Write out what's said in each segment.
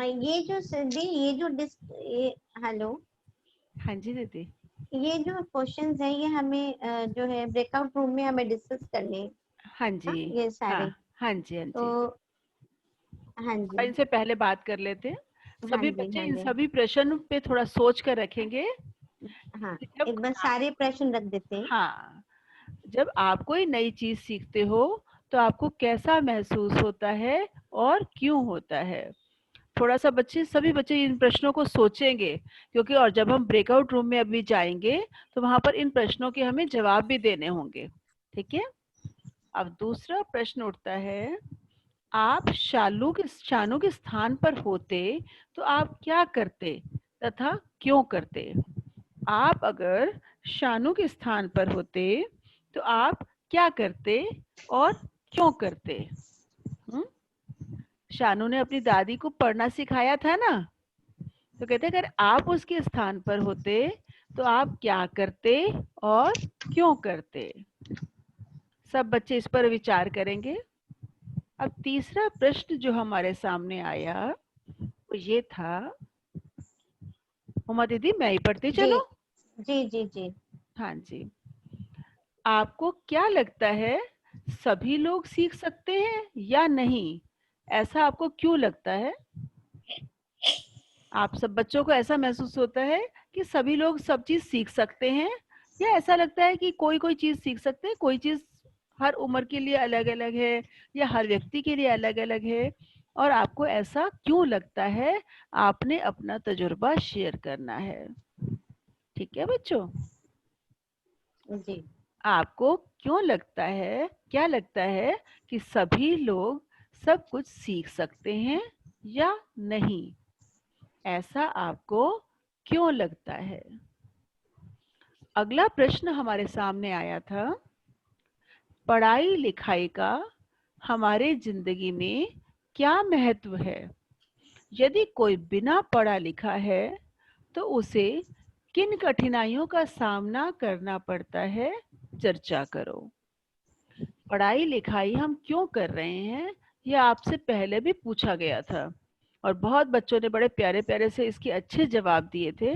ये जो दी ये जो हेलो, हाँ जी दीदी। ये जो क्वेश्चंस हैं ये हमें जो है ब्रेकआउट रूम में हमें डिस्कस करने हैं हाँ ना, जी। ये हाँ, सारे। हाँ जी, हाँ तो जी। हाँ और जी, इनसे पहले बात कर लेते हैं। हाँ सभी जी, बच्चे हाँ इन जी, सभी प्रश्न पे थोड़ा सोच कर रखेंगे हाँ, कि जब एक बार आप, सारे प्रश्न रख देते हैं। हाँ, जब आप कोई नई चीज़ सीखते हो, तो आपको कैसा महसूस होता है और क्यों होता है? थोड़ा-सा बच्चे सभी बच्चे इन प्रश्नों को सोचेंगे, क्योंकि और जब हम ब्रेकआउट रूम में अभी जाएँगे, तो वहाँ पर इन प्रश्नों के हमें जवाब भी देने होंगे। ठीक है? अब दूसरा प्रश्न उठता है, आप शानू के स्थान पर होते, तो आप क्या करते तथा क्यों करते? आप अगर शानू के स्थान पर होते, तो आप क्या करते और क्यों करते? हुँ? शानू ने अपनी दादी को पढ़ना सिखाया था ना, तो कहते अगर आप उसके स्थान पर होते, तो आप क्या करते और क्यों करते? सब बच्चे इस पर विचार करेंगे। अब तीसरा प्रश्न जो हमारे सामने आया, वो ये था, उमा दीदी मैं ही पढ़ती जी, चलूं? जी, जी, जी। हाँ जी। आपको क्या लगता है, सभी लोग सीख सकते हैं या नहीं? ऐसा आपको क्यों लगता है? आप सब बच्चों को ऐसा महसूस होता है कि सभी लोग सब चीज़ सीख सकते हैं, या ऐसा लगता है कि कोई-कोई चीज़ सीख सकते हैं, कोई चीज़ हर उम्र के लिए अलग-अलग है या हर व्यक्ति के लिए अलग-अलग है? और आपको ऐसा क्यों लगता है? आपने अपना तजुर्बा शेयर करना है। ठीक है बच्चों? जी, आपको क्यों लगता है, क्या लगता है कि सभी लोग सब कुछ सीख सकते हैं या नहीं? ऐसा आपको क्यों लगता है? अगला प्रश्न हमारे सामने आया था, पढ़ाई लिखाई का हमारे जिंदगी में क्या महत्व है? यदि कोई बिना पढ़ा लिखा है, तो उसे किन कठिनाइयों का सामना करना पड़ता है? चर्चा करो। पढ़ाई लिखाई हम क्यों कर रहे हैं, यह आपसे पहले भी पूछा गया था और बहुत बच्चों ने बड़े प्यारे प्यारे से इसके अच्छे जवाब दिए थे।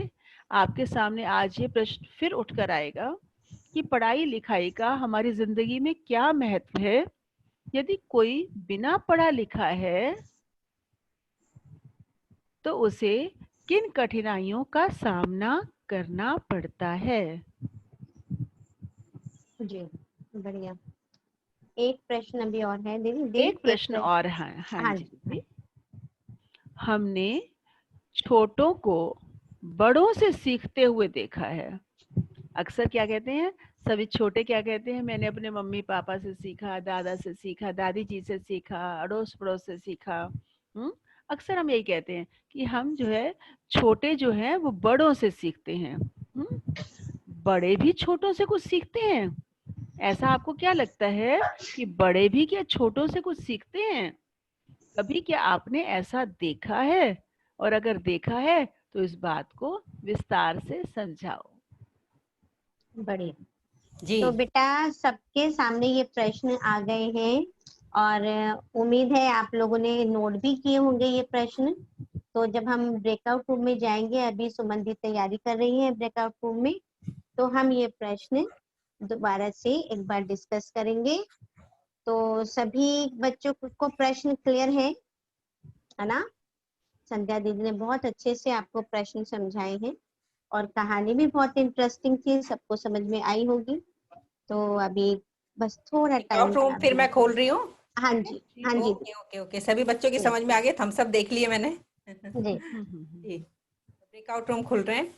आपके सामने आज ये प्रश्न फिर उठकर आएगा कि पढ़ाई लिखाई का हमारी जिंदगी में क्या महत्व है? यदि कोई बिना पढ़ा लिखा है, तो उसे किन कठिनाइयों का सामना करना पड़ता है? जी, बढ़िया। एक प्रश्न अभी और है दीदी, एक एक प्रश्न प्रश्न। और है। हाँ हाँ जी जी, हाँ दीदी। हमने छोटों को बड़ों से सीखते हुए देखा है। अक्सर क्या कहते हैं, सभी छोटे क्या कहते हैं, मैंने अपने मम्मी पापा से सीखा, दादा से सीखा, दादी जी से सीखा, अड़ोस पड़ोस से सीखा। हम्म, अक्सर हम यही कहते हैं कि हम जो है, छोटे जो हैं वो बड़ों से सीखते हैं। बड़े भी छोटों से कुछ सीखते हैं? ऐसा आपको क्या लगता है कि बड़े भी क्या छोटों से कुछ सीखते हैं? कभी क्या आपने ऐसा देखा है? और अगर देखा है, तो इस बात को विस्तार से समझाओ। बढ़िया। जी। तो बेटा सबके सामने ये प्रश्न आ गए हैं और उम्मीद है आप लोगों ने नोट भी किए होंगे ये प्रश्न। तो जब हम ब्रेकआउट रूम में जाएंगे, अभी सुमन दी तैयारी कर रही है ब्रेकआउट रूम में, तो हम ये प्रश्न दोबारा से एक बार डिस्कस करेंगे। तो सभी बच्चों को प्रश्न क्लियर है ना? संध्या दीदी ने बहुत अच्छे से आपको प्रश्न समझाए हैं और कहानी भी बहुत इंटरेस्टिंग थी, सबको समझ में आई होगी। तो अभी बस थोड़ा टाइम ब्रेकआउट रूम का फिर मैं वेट। खोल रही हूँ। हाँ ठीक है। जी, हाँ जी, ओके ओके ओके, सभी बच्चों की जी, समझ में आ गए, थम्स अप देख लिए मैंने। जी। जी, ब्रेकआउट रूम खुल रहे हैं।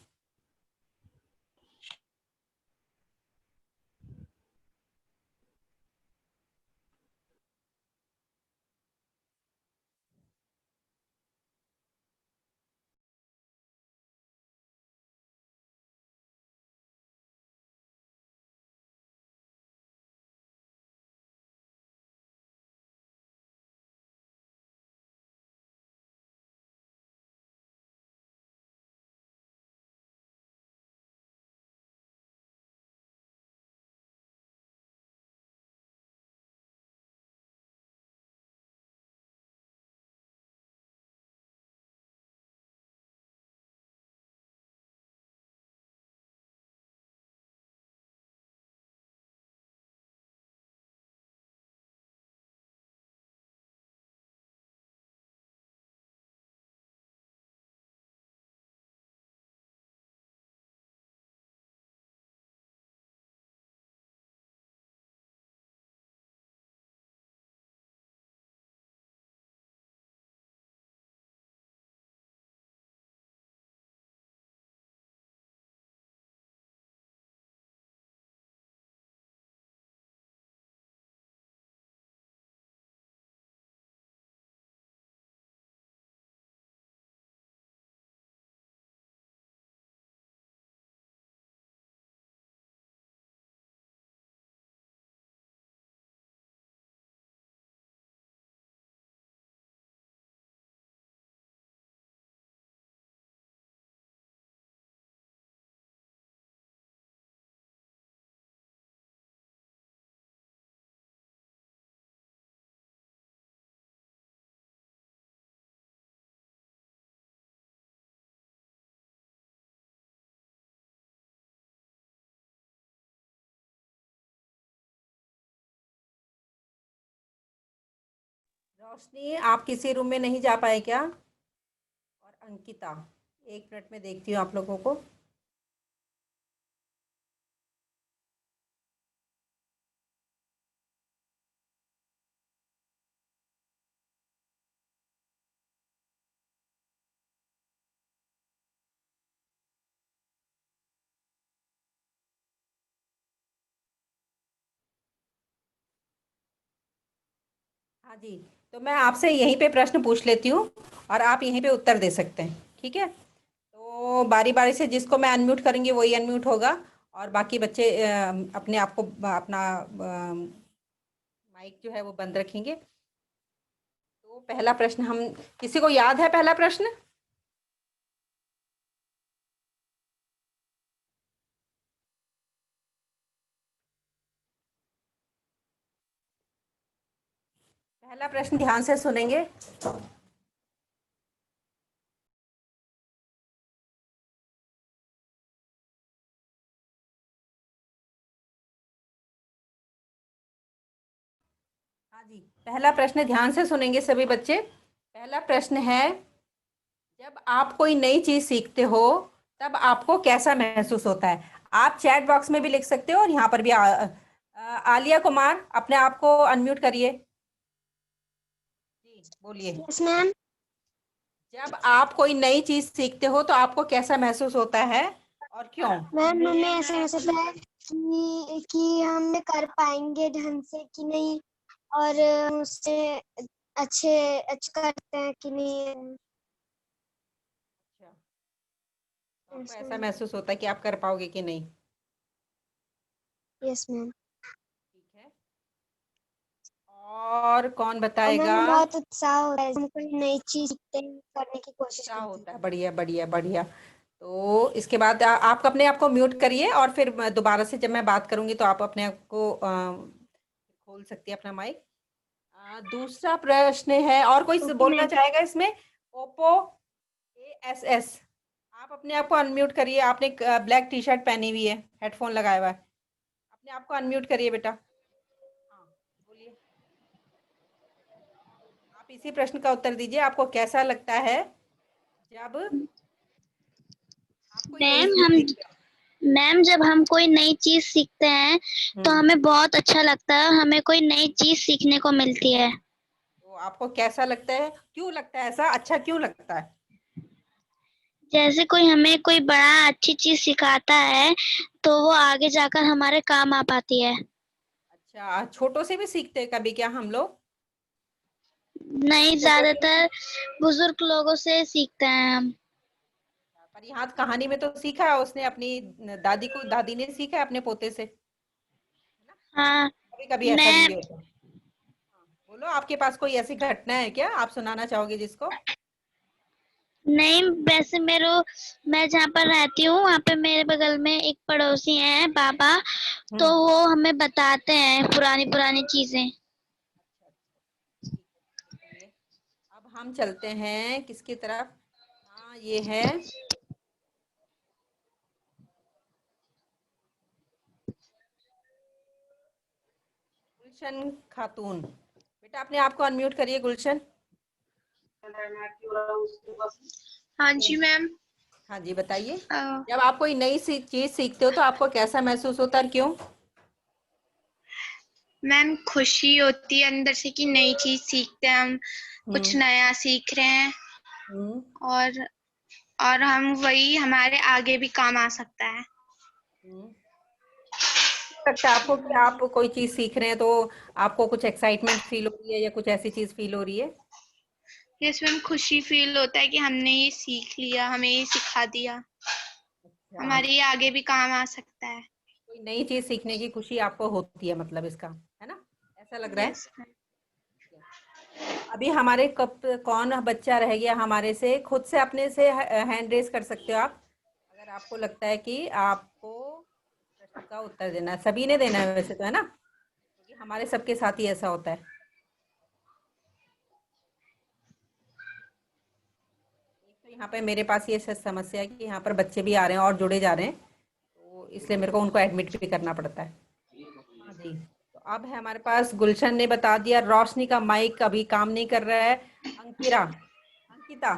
रोशनी, आप किसी रूम में नहीं जा पाए क्या? और अंकिता, 1 मिनट में देखती हूँ आप लोगों को। हाँ जी, तो मैं आपसे यहीं पे प्रश्न पूछ लेती हूँ और आप यहीं पे उत्तर दे सकते हैं, ठीक है? तो बारी बारी से जिसको मैं अनम्यूट करूँगी वही अनम्यूट होगा, और बाकी बच्चे अपने आप को अपना माइक जो है वो बंद रखेंगे। तो पहला प्रश्न हम, किसी को याद है पहला प्रश्न? पहला प्रश्न ध्यान से सुनेंगे। हाँ जी, पहला प्रश्न ध्यान से सुनेंगे सभी बच्चे। पहला प्रश्न है, जब आप कोई नई चीज सीखते हो तब आपको कैसा महसूस होता है? आप चैट बॉक्स में भी लिख सकते हो और यहाँ पर भी आलिया कुमार, अपने आप को अनम्यूट करिए जी, बोलिए। Yes ma'am. जब आप कोई नई चीज सीखते हो तो आपको कैसा महसूस होता है और क्यों? मैम हमें ऐसा महसूस होता है कि हम कर पाएंगे ढंग से कि नहीं, और उससे अच्छे अच्छे करते हैं कि नहीं। अच्छा, तो आपको ऐसा महसूस होता है कि आप कर पाओगे कि नहीं? Yes ma'am. ठीक है, और कौन और बताएगा? मैम बहुत उत्साह होता है, हम कोई नई चीज सीखते हैं, करने की कोशिश क्या करते होता हैं। है? बढ़िया बढ़िया बढ़िया। तो इसके बाद आप अपने आप को म्यूट करिए और फिर दोबारा से जब मैं बात करूंगी तो आप अपने आप को खोल सकती है अपना माइक। दूसरा प्रश्न है, और कोई बोलना चाहेगा इसमें? ओप्पो ASS, आप अपने आप को अनम्यूट करिए। आपने ब्लैक टी शर्ट पहनी हुई है, हेडफोन लगाया हुआ है, अपने आप को अनम्यूट करिए बेटा। हाँ, बोलिए। आप इसी प्रश्न का उत्तर दीजिए, आपको कैसा लगता है जब आप कोई नई मैम चीज हम सीखते हो? मैम जब हम कोई नई चीज सीखते हैं तो हमें बहुत अच्छा लगता है, हमें कोई नई चीज सीखने को मिलती है। तो आपको कैसा लगता है, क्यों लगता है ऐसा, अच्छा क्यों लगता है? जैसे कोई हमें कोई बड़ा अच्छी चीज सिखाता है तो वो आगे जाकर हमारे काम आ पाती है। अच्छा, छोटों से भी सीखते हैं कभी क्या हम लोग? नहीं, ज्यादातर बुजुर्ग लोगों से सीखते हैं हम। पर यहाँ कहानी में तो सीखा है उसने, अपनी दादी ने सीखा है अपने पोते से, है ना? हाँ। कभी कभी ऐसा मैं भी होता है। हाँ, बोलो, आपके पास कोई ऐसी घटना है क्या आप सुनाना चाहोगे जिसको? नहीं, वैसे मैं जहाँ पर रहती हूँ वहाँ पे मेरे बगल में एक पड़ोसी हैं बाबा, तो वो हमें बताते हैं पुरानी पुरानी चीजें। अच्छा अच्छा, ठीक है, चलिए अब हम चलते हैं किसकी तरफ? हाँ, ये है गुलशन खातून। बेटा अपने आप को अनम्यूट करिए गुलशन। हाँ जी मैम। हाँ जी, बताइए। जब आप कोई नई चीज सीखते हो तो आपको कैसा महसूस होता है और क्यों? मैम खुशी होती है अंदर से कि नई चीज सीखते हैं हम, कुछ नया सीख रहे हैं, हम्म। और हम वही हमारे आगे भी काम आ सकता है। लगता है आपको कि आप कोई चीज सीख रहे हैं तो आपको कुछ एक्साइटमेंट फील हो रही है या कुछ ऐसी चीज फील हो रही है? यस मैम, खुशी फील होता है कि हमने ये सीख लिया, हमें ये सिखा दिया, अच्छा, हमारे ये आगे भी काम आ सकता है। कोई नई चीज सीखने की खुशी आपको होती है मतलब इसका, है ना? ऐसा लग रहा है। Yes ma'am. अभी हमारे कौन बच्चा रह गया हमारे से? खुद से अपने से हैंड रेज कर सकते हो आप, अगर आपको लगता है कि आपको प्रश्न का उत्तर देना है। सभी ने देना है वैसे तो, है ना? क्योंकि हमारे सबके साथ ही ऐसा होता है। एक तो यहाँ पे मेरे पास ये समस्या है कि यहाँ पर बच्चे भी आ रहे हैं और जुड़े जा रहे हैं, तो इसलिए मेरे को उनको एडमिट भी करना पड़ता है। हाँ जी, तो अब है हमारे पास, गुलशन ने बता दिया, रोशनी का माइक अभी काम नहीं कर रहा है। अंकिता, अंकिता,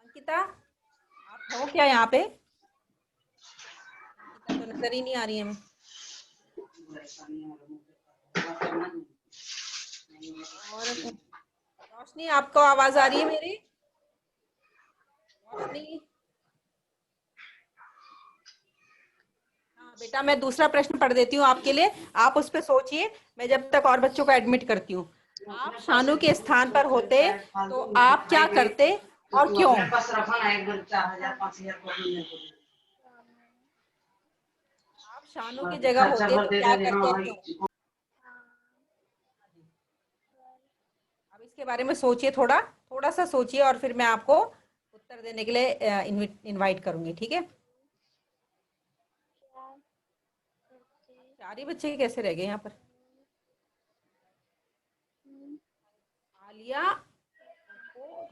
अंकिता आप हो क्या यहाँ पे? अंकिता तो नजर ही नहीं आ रही है हमें। और रोशनी, आपको आवाज आ रही है मेरी? रोशनी, हाँ बेटा, मैं दूसरा प्रश्न पढ़ देती हूँ आपके लिए, आप उस पर सोचिए, मैं जब तक और बच्चों को एडमिट करती हूँ। आप शानू के स्थान पर होते तो आप क्या करते और क्यों? आप शानू की जगह होते तो क्या करते और क्यों? अब इसके बारे में सोचिए, थोड़ा थोड़ा सा सोचिए, और फिर मैं आपको उत्तर देने के लिए इनवाइट करूंगी, ठीक है? चार ही बच्चे कैसे रह गए यहाँ पर? आलिया,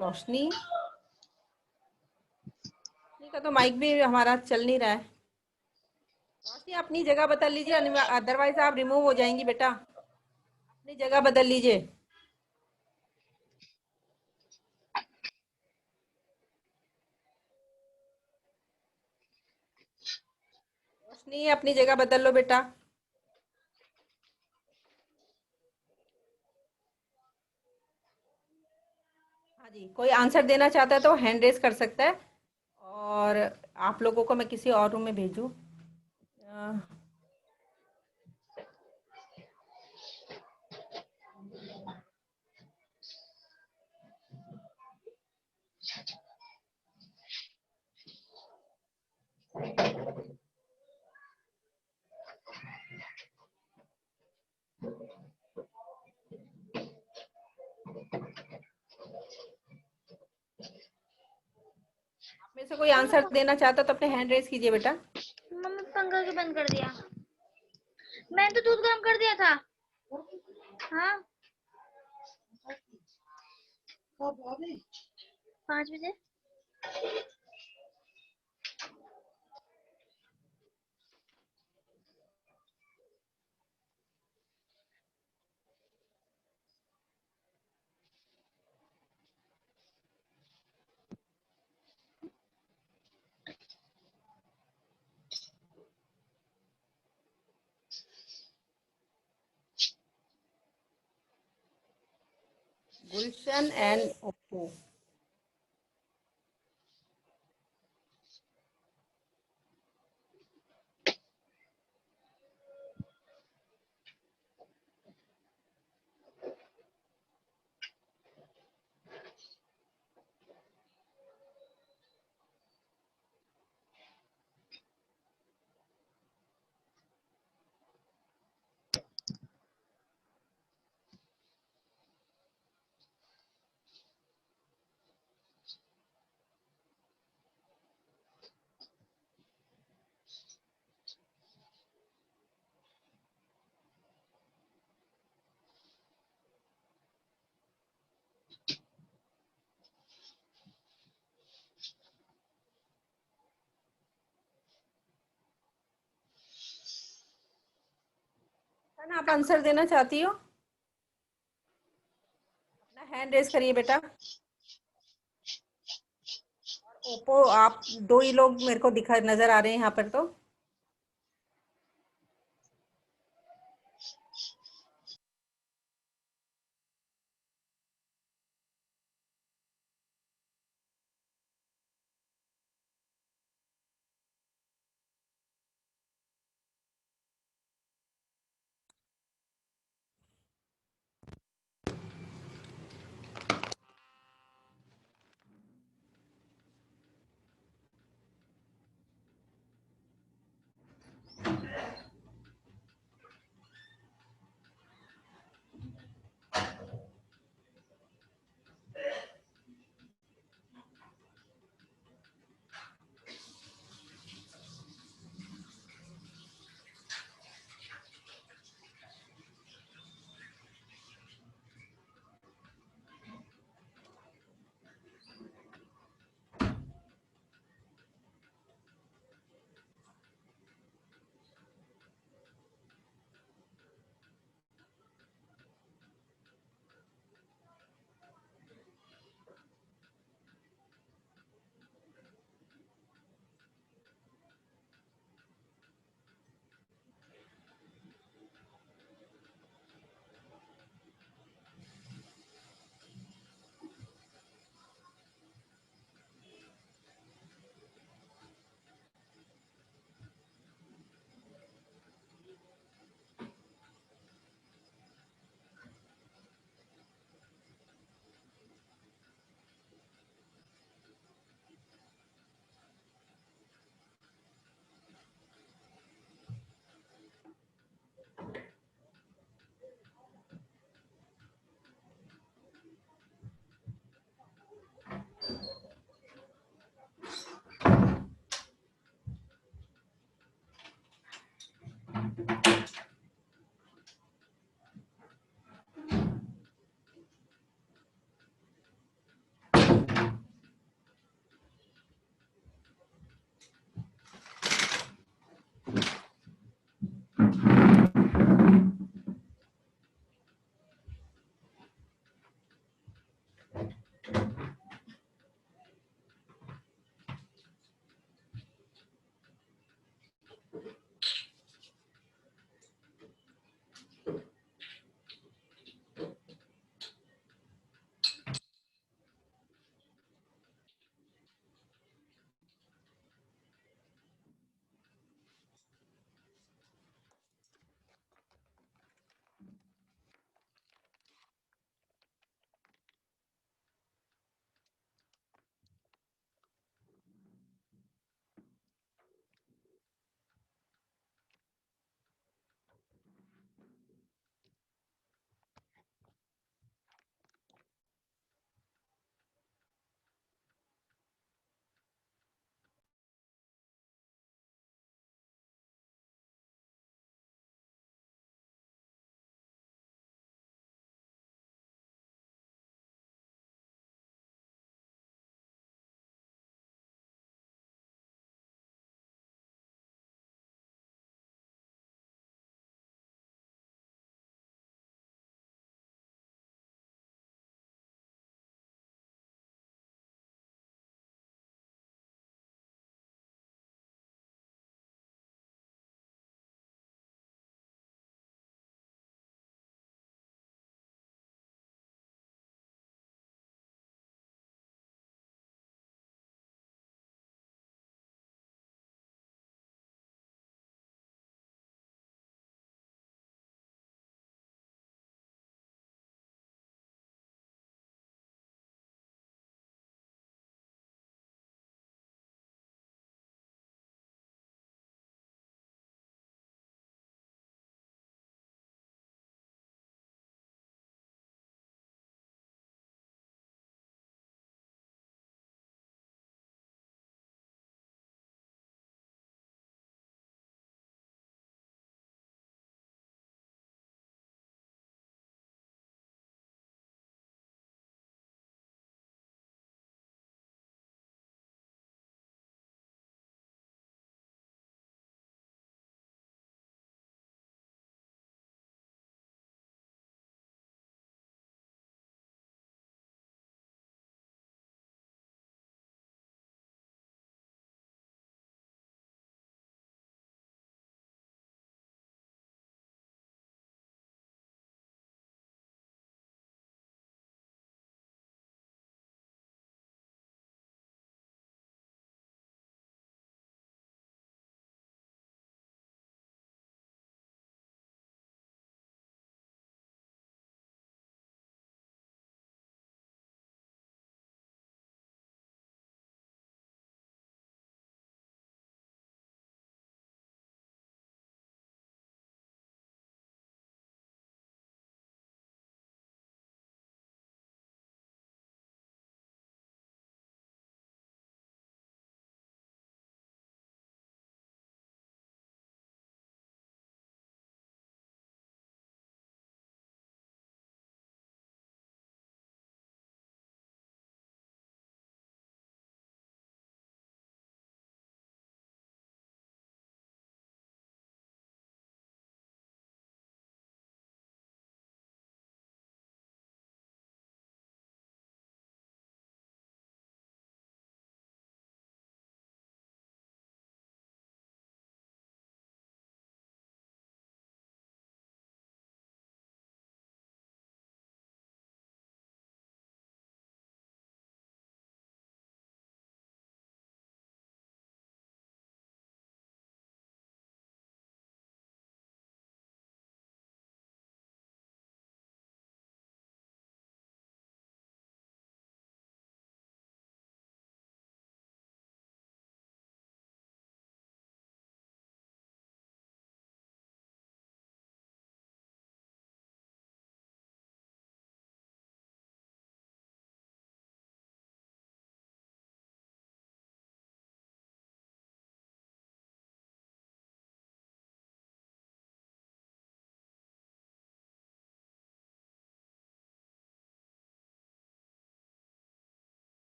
रोशनी, रोशनी का तो माइक भी हमारा चल नहीं रहा है। रोशनी अपनी जगह बदल लीजिए, अदरवाइज आप रिमूव हो जाएंगी बेटा, अपनी जगह बदल लीजिए। रोशनी अपनी जगह बदल लो बेटा। हाँ जी, कोई आंसर देना चाहता है तो हैंड रेज कर सकता है, और आप लोगों को मैं किसी और रूम में भेजूं? आप में से कोई आंसर देना चाहता है तो अपने हैंड रेज कीजिए बेटा। मम्मी पंखा क्यों बंद कर दिया? मैंने तो दूध गर्म कर दिया था। हाँ, 5 बजे। गुलशन एंड ओप्पो। आप आंसर देना चाहती हो? अपना हैंड रेज करिए बेटा। ओप्पो, आप दो ही लोग मेरे को दिखा नजर आ रहे हैं यहाँ पर तो।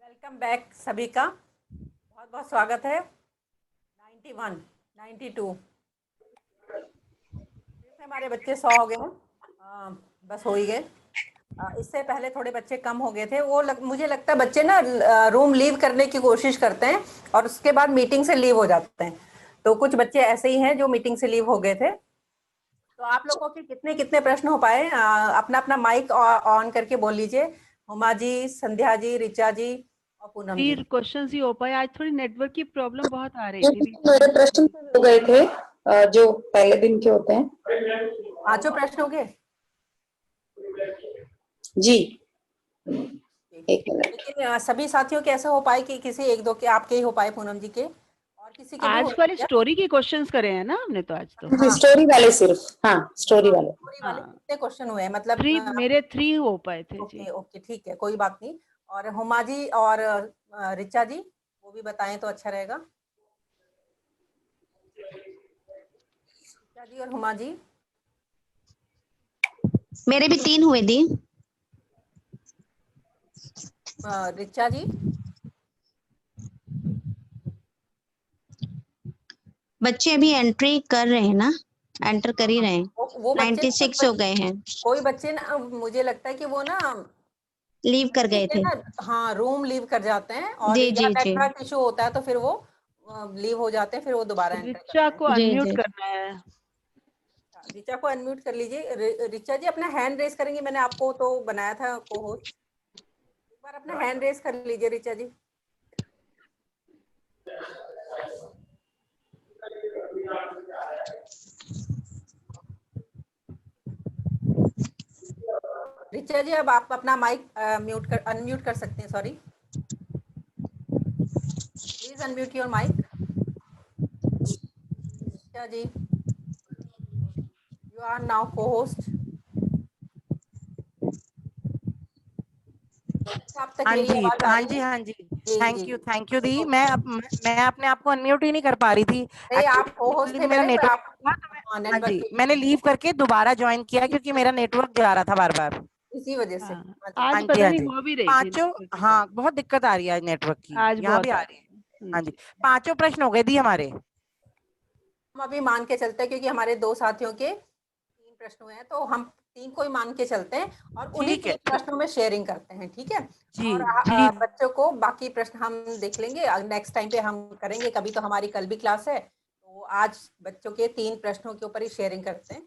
वेलकम बैक सभी का, बहुत बहुत स्वागत है। 91, 92 फिर से हमारे बच्चे 100 हो गए हैं, बस हो ही गए। इससे पहले थोड़े बच्चे कम हो गए थे, वो मुझे लगता है बच्चे ना रूम लीव करने की कोशिश करते हैं और उसके बाद मीटिंग से लीव हो जाते हैं। तो कुछ बच्चे ऐसे ही हैं जो मीटिंग से लीव हो गए थे। तो आप लोगों के कितने कितने प्रश्न हो पाए? अपना अपना माइक ऑन करके बोल लीजिए। हुमा जी, संध्या जी, ऋचा जी और पूनम जी। 3 क्वेश्चंस ही हो पाए। आज थोड़ी नेटवर्क की प्रॉब्लम बहुत आ रही थी। मेरे प्रश्न हो गए थे जो पहले दिन के होते हैं। 5 प्रश्न हो गए जी, एक मिनट। लेकिन सभी साथियों के ऐसे हो पाए कि किसी एक दो के आपके ही हो पाए, पूनम जी के, और किसी के भी हो आज वाली गया? स्टोरी की क्वेश्चंस करे हैं ना हमने तो आज तो। हाँ, स्टोरी वाले सिर्फ, हाँ स्टोरी वाले। स्टोरी वाले हाँ। कितने क्वेश्चन हुए हैं? मतलब 3 मेरे 3 हो पाए थे जी। ओके ओके, ठीक है, कोई बात नहीं। और हुमा जी और ऋचा जी वो भी बताएं तो अच्छा रहेगा। ऋचा जी और हुमा जी। मेरे भी 3 हुए दी। ऋचा जी। बच्चे अभी एंट्री कर रहे हैं ना, एंटर कर ही रहे हैं। वो बच्चे 96 हो गए हैं, कोई बच्चे ना, मुझे लगता है कि वो ना लीव कर गए थे। हाँ, रूम लीव कर जाते हैं और जी या जी जी नेटवर्क इशू होता है तो फिर वो लीव हो जाते हैं, फिर वो दोबारा एंटर करते ऋचा हैं। को जी अनम्यूट जी। करना है। ऋचा को अनम्यूट कर लीजिए। ऋचा जी अपना हैंड रेज करेंगे, मैंने आपको तो बनाया था को होस्ट। एक बार अपना हैंड रेज कर लीजिए ऋचा जी। ऋचा जी अब आप अपना माइक अनम्यूट कर सकते हैं। Sorry, please unmute your mic. Richa ji, you are now co host. आप तक हाँ मेरी जी, आवाज आ हाँ रही जी, है? हाँ जी, जी थैंक यू दी। मैं अपने आप को अनम्यूट ही नहीं कर पा रही थी। नहीं, आप को होस्ट थे मेरा मेरे, नेटवर्क आप था तो हाँ जी, मैंने लीव करके दोबारा ज्वाइन किया क्योंकि मेरा नेटवर्क जा रहा था बार बार। इसी वजह से। हाँ, हाँ जी, आज हाँ जी, पता हाँ नहीं जी, हो भी रही थी पांचों, network की हाँ problem। बहुत दिक्कत आ रही है आज नेटवर्क की, आज यहाँ भी बहुत आ रही है। हाँ जी, 5 प्रश्न हो गए दी हमारे। हम अभी मान के चलते हैं क्योंकि हमारे 2 साथियों के 3 प्रश्न हुए हैं, तो हम 3 को ही मान के चलते हैं और उन्हीं ठीक है, 3 प्रश्नों में शेयरिंग करते हैं, ठीक है? जी और जी, बच्चों को बाकी प्रश्न हम देख लेंगे, नेक्स्ट टाइम पे हम करेंगे। कभी तो हमारी कल भी क्लास है, तो आज बच्चों के 3 प्रश्नों के ऊपर ही शेयरिंग करते हैं।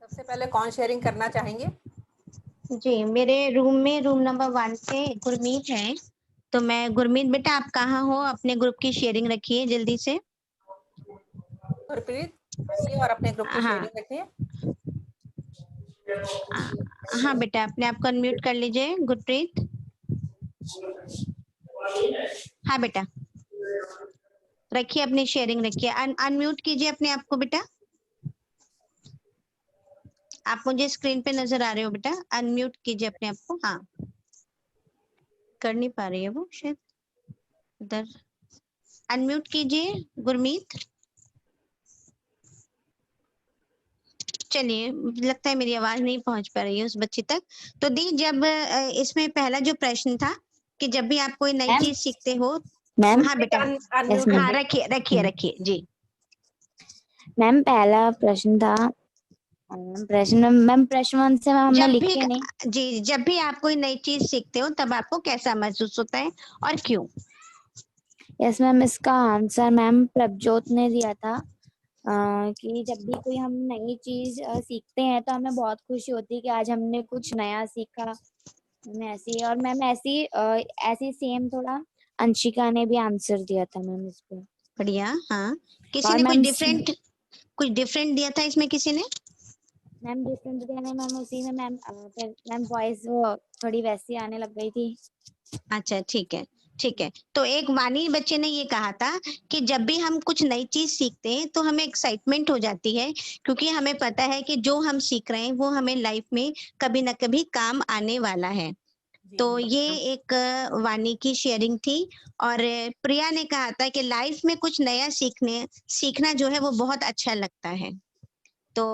सबसे पहले कौन शेयरिंग करना चाहेंगे? जी, मेरे रूम में रूम नंबर 1 से गुरमीत है। तो मैं गुरमीत बेटा, आप कहाँ हो? अपने ग्रुप की शेयरिंग रखिए जल्दी से। गुरप्रीत आइए और अपने ग्रुप की हाँ शेयरिंग रखिए। हाँ बेटा, अपने आप को अनम्यूट कर लीजिए गुरप्रीत। हाँ बेटा, रखिए अपनी शेयरिंग रखिए। अनम्यूट कीजिए अपने आप को बेटा। आप मुझे स्क्रीन पे नजर आ रहे हो बेटा, अनम्यूट कीजिए अपने आप को। हाँ, कर नहीं पा रही है वो शायद उधर। अनम्यूट कीजिए गुरमीत। चलिए, लगता है मेरी आवाज नहीं पहुंच पा रही है उस बच्ची तक। तो दी, जब इसमें पहला जो प्रश्न था कि जब भी आप कोई नई चीज सीखते हो। मैम, हाँ बेटा, अनम्यूट हाँ रखिए रखिए रखिए जी। मैम पहला प्रश्न था, प्रश्न मैम प्रश्न 1 से हमने जब भी लिखे नहीं। जी, जब भी आप कोई नई चीज सीखते हो तब आपको कैसा महसूस होता है और क्यों? यस मैम, इसका आंसर मैम प्रभजोत ने दिया था कि जब भी कोई हम नई चीज सीखते हैं तो हमें बहुत खुशी होती है कि आज हमने कुछ नया सीखा। मैम ऐसी, और मैम ऐसी सेम थोड़ा अंशिका ने भी आंसर दिया था मैम इस पे। बढ़िया। हाँ, किसी और ने मैम कुछ डिफरेंट दिया था इसमें किसी ने? मैम डिफरेंट दिया नहीं मैम, उसी में मैम वॉइस वो थोड़ी वैसी आने लग गई थी। अच्छा, ठीक है ठीक है। तो एक वाणी बच्चे ने ये कहा था कि जब भी हम कुछ नई चीज सीखते हैं तो हमें एक्साइटमेंट हो जाती है, क्योंकि हमें पता है कि जो हम सीख रहे हैं वो हमें लाइफ में कभी ना कभी काम आने वाला है। तो ये एक वाणी की शेयरिंग थी। और प्रिया ने कहा था कि लाइफ में कुछ नया सीखना जो है वो बहुत अच्छा लगता है। तो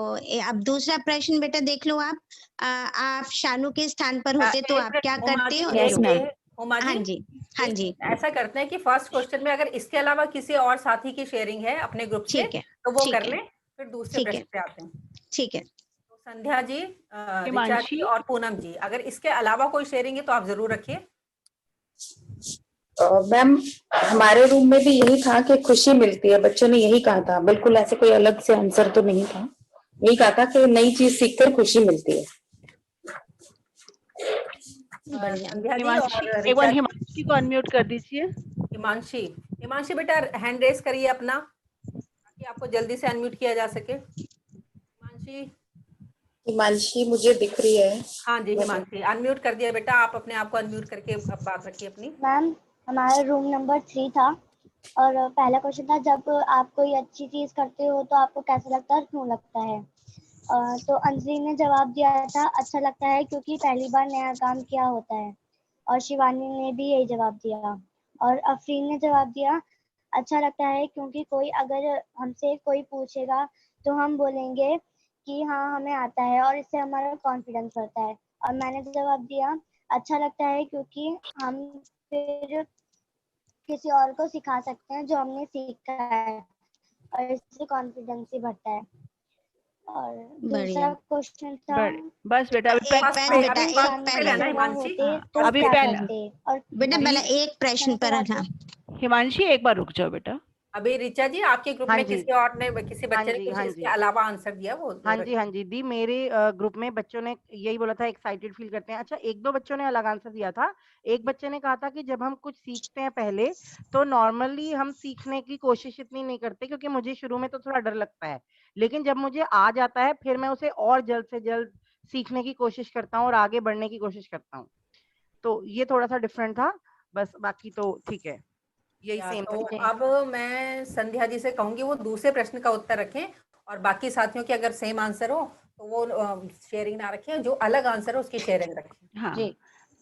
अब दूसरा प्रश्न बेटा देख लो आप। आप शानू के स्थान पर होते तो आप क्या करते और Yes, क्यों? ma'am. हुमा हाँ जी, जी, हाँ जी, ऐसा करते हैं कि फर्स्ट क्वेश्चन में अगर इसके अलावा किसी और साथी की शेयरिंग है अपने ग्रुप से ठीक है, तो वो ठीक कर है, लें, फिर दूसरे ठीक प्रश्न है, पे आते हैं। ठीक है। तो संध्या जी, ऋचा जी हिमांशी, और पूनम जी, अगर इसके अलावा कोई शेयरिंग है तो आप जरूर रखिए। मैम, हमारे रूम में भी यही था कि खुशी मिलती है, बच्चों ने यही कहा था, बिल्कुल ऐसे कोई अलग से आंसर तो नहीं था, यही कहा था कि नई चीज सीखकर खुशी मिलती है। बढ़िया। संध्या जी हिमांशी, और एक बार ऋचा जी। हिमांशी को अनम्यूट कर दीजिए। हिमांशी, हिमांशी बेटा हैंड रेस करिए अपना ताकि आपको जल्दी से अनम्यूट किया जा सके। हिमांशी, हिमांशी मुझे दिख रही है। हाँ जी हिमांशी, अनम्यूट कर दिया बेटा, आप अपने आप को अनम्यूट करके अब बात रखिए अपनी। मैम हमारा रूम नंबर 3 था और पहला क्वेश्चन था, जब आप कोई अच्छी चीज करते हो तो आपको कैसा लगता है और क्यों लगता है? तो अंजलि ने जवाब दिया था, अच्छा लगता है क्योंकि पहली बार नया काम किया होता है। और शिवानी ने भी यही जवाब दिया। और अफरीन ने जवाब दिया, अच्छा लगता है क्योंकि कोई अगर हमसे कोई पूछेगा तो हम बोलेंगे कि हाँ हमें आता है और इससे हमारा कॉन्फिडेंस बढ़ता है। और मैंने जवाब दिया, अच्छा लगता है क्योंकि हम फिर किसी और को सिखा सकते हैं जो हमने सीखा है और इससे कॉन्फिडेंस ही बढ़ता है। और दूसरा बढ़िया। क्वेश्चन था, बस बेटा अभी एक पेन, पेन बेटा, अभी एक फर्स्ट पेन पे रहना लेना। हिमांशी। होते हाँ, तो अभी क्या पेन, करते? और बेटा अभी पहले एक प्रश्न पर मैंने रहना। जवाब हिमांशी एक बार रुक जाओ बेटा। अभी ऋचा जी, आपके ग्रुप हाँ में जी, किसी और ने, किसी हाँ बच्चे ने जी, कुछ हाँ इसके जी, अलावा आंसर दिया वो हाँ जी, हाँ जी दी। मेरे ग्रुप में बच्चों ने यही बोला था, एक्साइटेड फील करते हैं। अच्छा, एक दो बच्चों ने अलग आंसर दिया था। एक बच्चे ने कहा था कि जब हम कुछ सीखते हैं पहले तो नॉर्मली हम सीखने की कोशिश इतनी नहीं करते, क्योंकि मुझे शुरू में तो थोड़ा डर लगता है, लेकिन जब मुझे आ जाता है फिर मैं उसे और जल्द से जल्द सीखने की कोशिश करता हूँ और आगे बढ़ने की कोशिश करता हूँ। तो ये थोड़ा सा डिफरेंट था, बस बाकी तो ठीक है, यही सेम तो था। अब मैं संध्या जी से कहूंगी वो दूसरे प्रश्न का उत्तर रखें और बाकी साथियों के अगर सेम आंसर हो तो वो शेयरिंग ना रखें, जो अलग आंसर हो उसकी शेयरिंग रखें। हाँ, जी।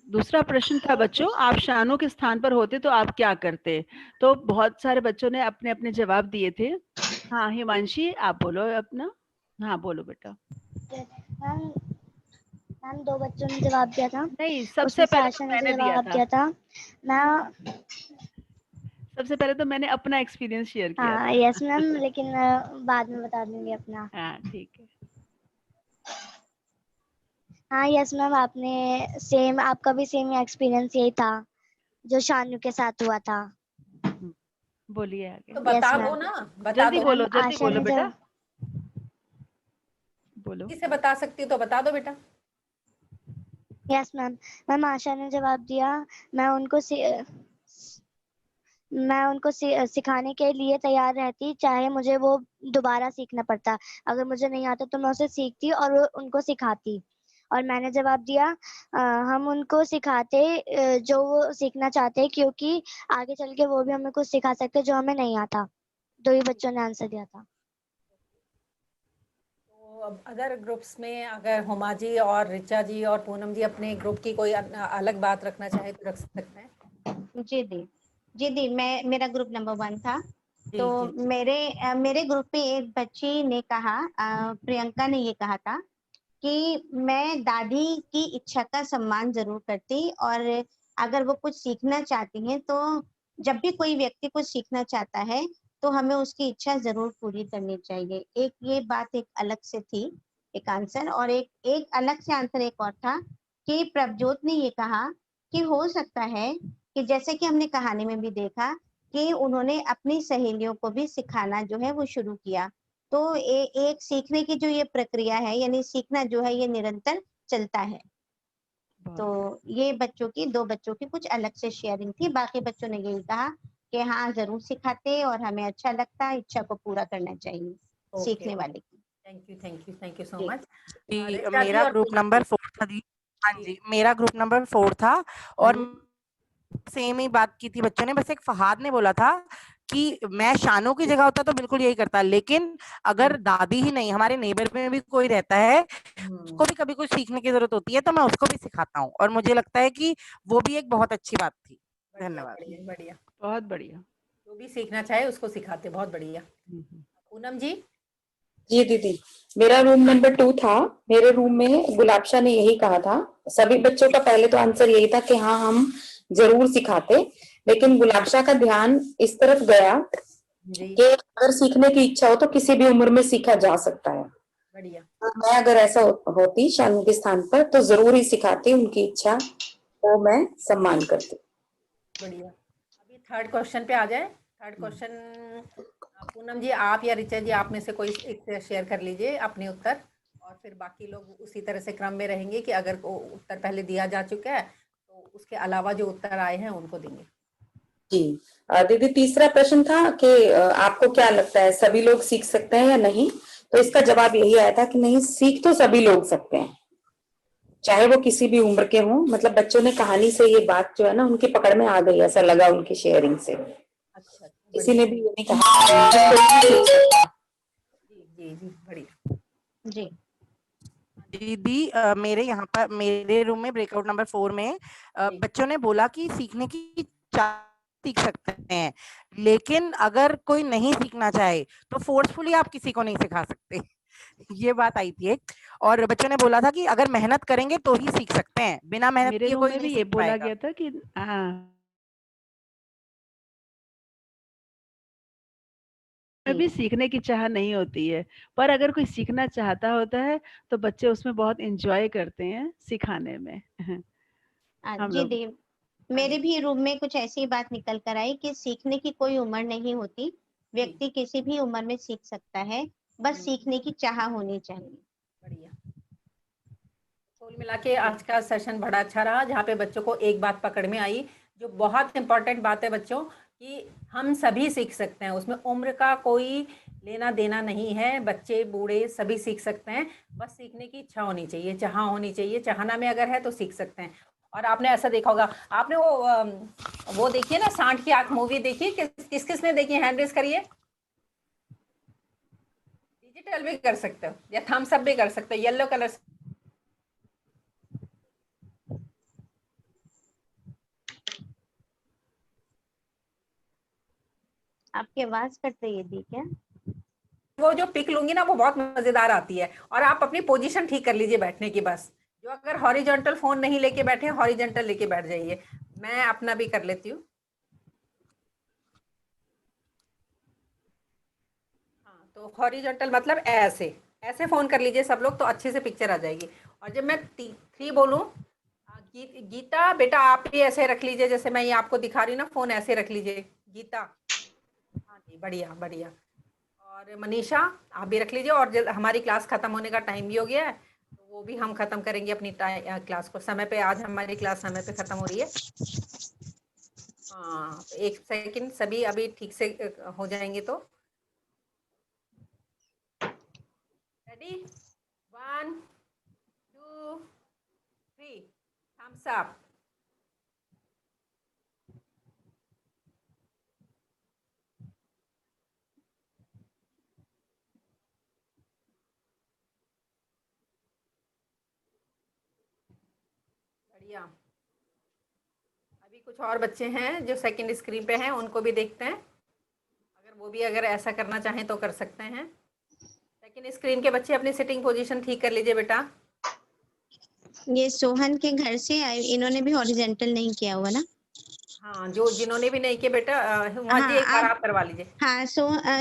दूसरा प्रश्न था बच्चों, आप शानू के स्थान पर होते तो आप क्या करते? तो बहुत सारे बच्चों ने अपने अपने जवाब दिए थे। हाँ हिमांशी, आप बोलो अपना। हाँ बोलो बेटा। मैम मैम 2 बच्चों ने जवाब दिया था, नहीं, सबसे उसमें से पहले आशा तो ने मैंने दिया जवाब था। दिया था। मैं सबसे पहले तो मैंने अपना एक्सपीरियंस शेयर किया हाँ था। यस मैम, लेकिन बाद में बता दूंगी अपना। हाँ ठीक है। हाँ यस मैम, आपने सेम, आपका भी सेम एक्सपीरियंस यही था जो शानू के साथ हुआ था। बोलिए आगे। तो यस बता दो मैम। ना, बता जल्दी दो। बोलो, मैम जल्दी आशा बोलो ने बेटा, जब बोलो। किसे बता सकती हो तो बता दो बेटा। यस मैम, मैम आशा ने जवाब दिया, मैं उनको सिखाने के लिए तैयार रहती, चाहे मुझे वो दोबारा सीखना पड़ता। अगर मुझे नहीं आता तो मैं उसे सीखती और उनको सिखाती। और मैंने जवाब दिया, हम उनको सिखाते जो वो सीखना चाहते, क्योंकि आगे चल के वो भी हमें कुछ सिखा सकते जो हमें नहीं आता। 2 ही बच्चों ने आंसर दिया था। तो अब अदर ग्रुप्स में अगर हुमा जी और ऋचा जी और पूनम जी अपने ग्रुप की कोई अलग बात रखना चाहे तो रख सकते हैं। जी दी, जी दी, मेरा ग्रुप नंबर 1 था। जी तो जी मेरे ग्रुप में एक बच्ची ने कहा, प्रियंका ने ये कहा था कि मैं दादी की इच्छा का सम्मान जरूर करती, और अगर वो कुछ सीखना चाहती हैं तो जब भी कोई व्यक्ति कुछ सीखना चाहता है तो हमें उसकी इच्छा जरूर पूरी करनी चाहिए। एक ये बात एक अलग से थी, एक आंसर। और एक अलग से आंसर एक और था कि प्रभजोत ने ये कहा कि हो सकता है कि जैसे कि हमने कहानी में भी देखा कि उन्होंने अपनी सहेलियों को भी सिखाना जो है वो शुरू किया। तो एक सीखने की जो ये प्रक्रिया है, यानी सीखना जो है ये निरंतर चलता है। तो ये बच्चों की, 2 बच्चों की कुछ अलग से शेयरिंग थी। बाकी बच्चों ने यही कहा कि हाँ जरूर सिखाते और हमें अच्छा लगता है, इच्छा को पूरा करना चाहिए सीखने वाले की। Thank you so ji. Much. दी, मेरा ग्रुप नंबर 4 था दी। हाँ जी, मेरा ग्रुप नंबर 4 था और सेम ही बात की थी बच्चों ने। बस एक फहाद ने बोला था कि मैं शानू की जगह होता तो बिल्कुल यही करता, लेकिन अगर दादी ही नहीं, हमारे नेबर में भी कोई रहता है उसको भी कभी कुछ सीखने की जरूरत होती है तो मैं उसको भी सिखाता हूँ, और मुझे लगता है कि वो भी एक बहुत अच्छी बात थी। धन्यवाद। बढ़िया बढ़िया, बहुत बढ़िया। जो भी सीखना चाहे उसको सिखाते, बहुत बढ़िया। पूनम जी। जी दीदी, मेरा रूम नंबर 2 था। मेरे रूम में गुलाबशा ने यही कहा था। सभी बच्चों का पहले तो आंसर यही था कि हाँ हम जरूर सिखाते, लेकिन गुलाबशाह का ध्यान इस तरफ गया जी कि अगर सीखने की इच्छा हो तो किसी भी उम्र में सीखा जा सकता है। बढ़िया। तो मैं अगर ऐसा होती शानू के स्थान पर तो जरूर ही सिखाती, उनकी इच्छा को मैं सम्मान करती। बढ़िया। अभी थर्ड क्वेश्चन पे आ जाए। थर्ड क्वेश्चन पूनम जी आप या ऋचा जी आप में से कोई एक शेयर कर लीजिए अपने उत्तर, और फिर बाकी लोग उसी तरह से क्रम में रहेंगे कि अगर वो उत्तर पहले दिया जा चुका है तो उसके अलावा जो उत्तर आए हैं उनको देंगे। जी दीदी, तीसरा प्रश्न था कि आपको क्या लगता है सभी लोग सीख सकते हैं या नहीं? तो इसका जवाब यही आया था कि नहीं, सीख तो सभी लोग सकते हैं, चाहे वो किसी भी उम्र के हों। मतलब बच्चों ने कहानी से ये बात जो है ना उनकी पकड़ में आ गई, ऐसा लगा उनकी शेयरिंग से। अच्छा, किसी ने भी ये नहीं कहा कि कोई भी सीख सकता है। जी जी जी बढ़िया। जी दीदी मेरे यहाँ पर मेरे रूम में ब्रेकआउट नंबर 4 में जी। बच्चों ने बोला कि सीखने की सीख सकते हैं, लेकिन अगर कोई नहीं सीखना चाहे तो फोर्सफुली आप किसी को नहीं सिखा सकते। ये बात आई थी एक। और बच्चों ने बोला था कि अगर मेहनत करेंगे तो ही सीख सकते हैं, बिना मेहनत मेरे किए रूम कोई में नहीं भी ये सीख बोला पाएगा। गया था कि हाँ में भी सीखने की चाह नहीं होती है, पर अगर कोई सीखना चाहता होता है तो बच्चे उसमें बहुत एंजॉय करते हैं सिखाने में। हम जी लोग दी, मेरे भी रूम में कुछ ऐसी बात निकल कर आई कि सीखने की कोई उम्र नहीं होती, व्यक्ति किसी भी उम्र में सीख सकता है, बस सीखने की चाह होनी चाहिए। बढ़िया। कुल मिला के आज का सेशन बड़ा अच्छा रहा, जहाँ पे बच्चों को एक बात पकड़ में आई जो बहुत इंपॉर्टेंट बात है बच्चों, कि हम सभी सीख सकते हैं, उसमें उम्र का कोई लेना देना नहीं है, बच्चे बूढ़े सभी सीख सकते हैं, बस सीखने की इच्छा होनी चाहिए, चाह होनी चाहिए, चाहना में अगर है तो सीख सकते हैं। और आपने ऐसा देखा होगा, आपने वो देखिए ना सांड की आंख मूवी देखी, किस किसने देखी? हैंड रेज करिए। डिजिटल भी कर सकते हो या थम्स अप भी कर सकते हो, येलो कलर। आपकी आवाज कट रही है दी क्या? वो जो पिक लूंगी ना वो बहुत मजेदार आती है, और आप अपनी पोजीशन ठीक कर लीजिए बैठने की, बस जो अगर हॉरिजॉन्टल फोन नहीं लेके बैठे हॉरिजॉन्टल लेके बैठ जाइए। मैं अपना भी कर लेती हूँ। हाँ, तो हॉरिजॉन्टल मतलब ऐसे ऐसे फोन कर लीजिए सब लोग, तो अच्छे से पिक्चर आ जाएगी। और जब मैं 3 बोलूँ, गीता बेटा आप भी ऐसे रख लीजिए, जैसे मैं ये आपको दिखा रही हूँ ना, फोन ऐसे रख लीजिए गीता। हाँ जी बढ़िया बढ़िया। और मनीषा आप भी रख लीजिए। और हमारी क्लास खत्म होने का टाइम भी हो गया है, तो वो भी हम खत्म करेंगे अपनी क्लास को समय पे। आज हमारी क्लास समय पे खत्म हो रही है। हाँ, तो 1 सेकंड, सभी अभी ठीक से हो जाएंगे तो रेडी, 1 2 3 थम्स अप। बढ़िया। अभी कुछ और बच्चे हैं जो सेकंड स्क्रीन पे हैं, उनको भी देखते हैं, अगर वो भी अगर ऐसा करना चाहें तो कर सकते हैं। सेकंड स्क्रीन के बच्चे अपनी सिटिंग पोजीशन ठीक कर लीजिए बेटा। ये सोहन के घर से आए, इन्होंने भी हॉरिजॉन्टल नहीं किया हुआ ना? हाँ, जो जिन्होंने भी नहीं किया बेटा, वहाँ जी एक बार आप करवा लीजिए। हाँ,